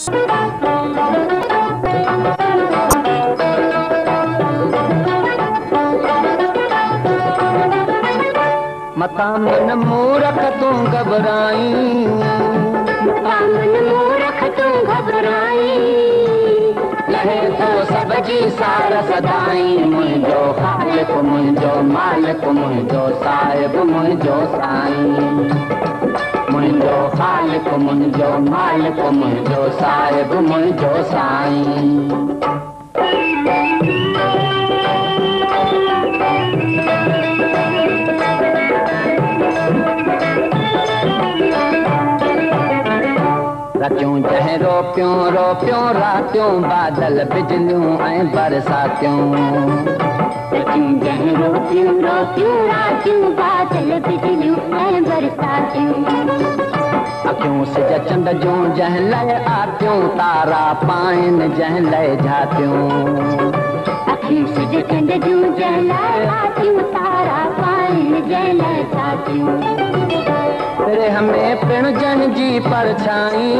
मता मन मूरख तूं घबराई, मता मन मूरख तूं घबराई, लहे तो सब जी सार सदाई, मुंहिंजो ख़ालिक मुंहिंजो मालिक मुंहिंजो साहिब मुंहिंजो साईं, मुंहिंजो ख़ालिक मुंहिंजो मालिक मुंहिंजो साहिब मुंहिंजो साईं। रचियूं जंहिं रोपियूं रोपियूं रातियूं बादल बिजलियूं ऐं बरसातियूं, रचियूं जंहिं रोपियूं रोपियूं रातियूं बादल बिजलियूं ऐं बरसातियूं, अखियूं सिज चंड जूं जंहिं लाइ आतियूं तारा पाइनि जंहिं लाइ झातियूं, अखियूं सिज चंड जूं जंहिं लाइ आतियूं तारा पाइनि जंहिं लाइ झातियूं, रह में पिण जंहिंजी परछाई,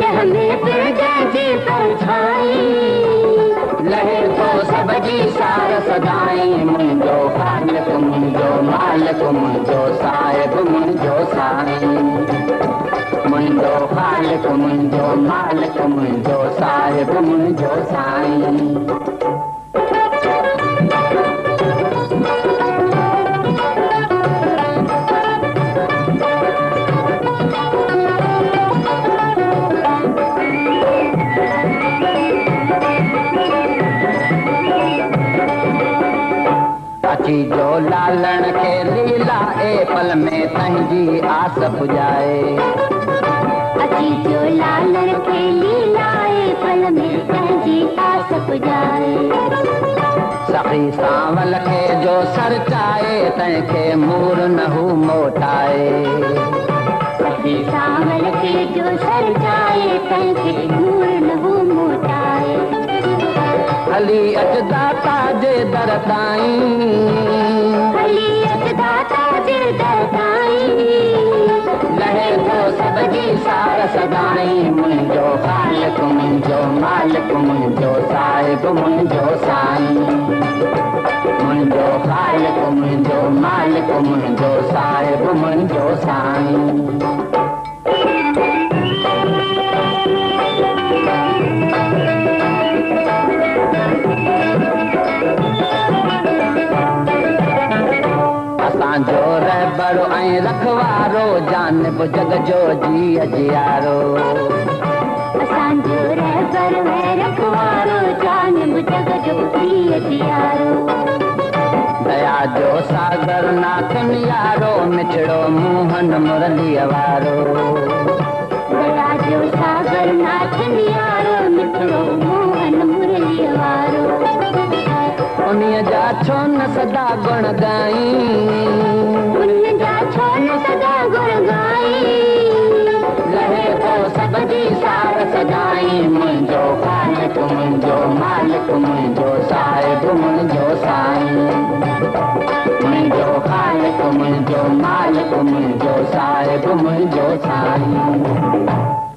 रह में पिण जंहिंजी परछाई, लहे तो सब जी सार सदाई, मुंहिंजो ख़ालिक मुंहिंजो मालिक मुंहिंजो साहिब मुंहिंजो साईं, मुंहिंजो ख़ालिक मुंहिंजो मालिक मुंहिंजो साहिब मुंहिंजो साईं। अची जो लालण खे लीला ए पल में तंहिंजी आस पुॼाए, अची जो लालण खे लीला ए पल में तंहिंजी आस पुॼाए, सखी सांवल खे जो सर चाहे तंहिंखे मूर न हू मोटाए, सखी सांवल खे जो सर चाहे तंहिंखे मूर न हू मोटाए, हली अच दाता जे दर ताईं, हली अच दाता जे दर ताईं, लहे तो सब जी सार सदाई, मुंहिंजो ख़ालिक मुंहिंजो मालिक मुंहिंजो साहिब मुंहिंजो साईं, मुंहिंजो ख़ालिक मुंहिंजो मालिक मुंहिंजो साहिब मुंहिंजो साईं। असांजो रहबर ऐं रखवारो जानिब जग जो जी अजियारो, असांजो रहबर ऐं रखवारो जानिब जग जो जी अजियारो, दया जो सागर नाथन यारो मिठड़ो मोहन मुरलीअ वारो, दया जो सागर नाथन यारो मिठड़ो मोहन मुरलीअ वारो, उन्हीअ जा छो न सदा गुण गाई, उन्हीअ जा छो न सदा गुण गाई, लहे तो सब जी सार सदाई, मुंहिंजो ख़ालिक मुंहिंजो मालिक मुंहिंजो साहिब मुंहिंजो साईं, मुंहिंजो ख़ालिक मुंहिंजो मालिक मुंहिंजो साहिब मुंहिंजो साईं।